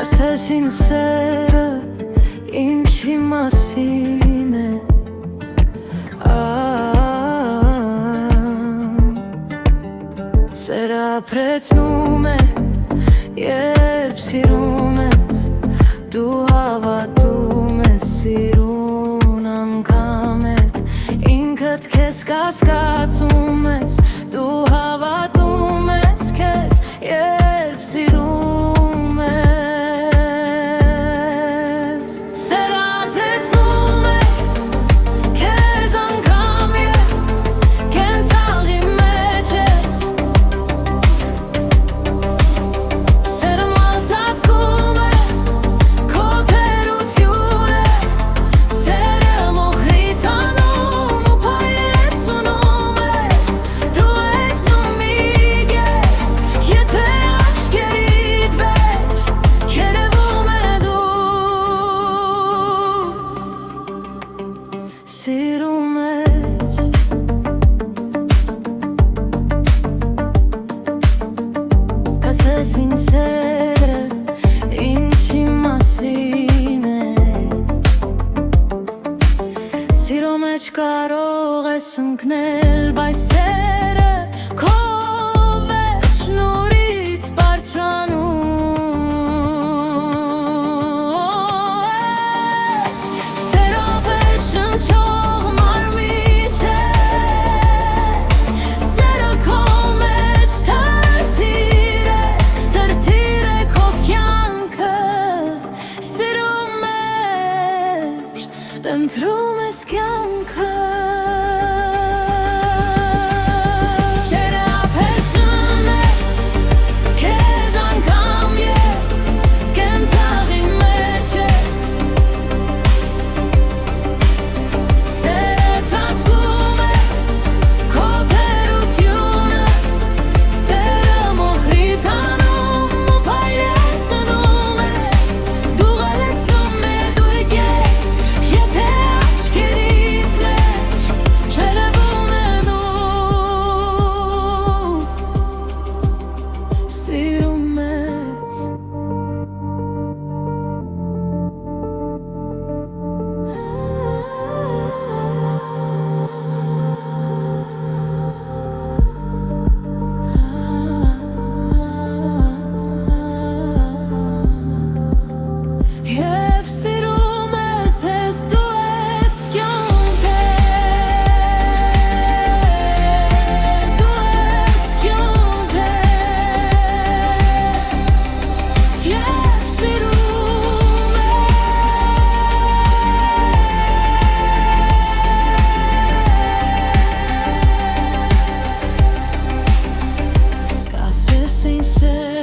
Կասես ինձ սերը ինչի մասին է Սերը ապրեցնում է, երբ սիրում ես Դու հավատում ես սիրուն անգամ է Ինքդ քեզ կասկածում ես Դու հավատում ես քեզ, երբ սիրում ես Սերը ապրեցնում է, քեզ անգամ երբ կենցաղի մեջ ես Սերը մալցածքում է, քո թերությունը Սերը մոխրից անում ու փայլեցնում է Դու էջնում իգես, եթե աչքերիդ մեջ Քերևում է դու Սիրում ես Կասես ինձ սերը ինչի մասին է Սիրո մեջ կարող ես ընկնել, բայց սերը քո վեճ նորից բարձրանում ես Սերով է շնչող մարմին չես Սերը քո մեջ թրթիր ես, թրթիր է քո կյանքը Սիրում ես, տնտրում ես կյանքը Սերը ապրեցնում է, քեզ անգամ երբ կենցաղի մեջ ես Սերը ծածկում է, քո թերությունը Սերը մոխրից անում ու փայլեցնում է Դու ղալեցնում է դու իգես, եթե աչքերիդ մեջ Չերևում է դու Սիրում ես Եվ սիրում ես դու ես կյանքը Դու ես կյանքը Եվ սիրում ես Կասես ինձ սերը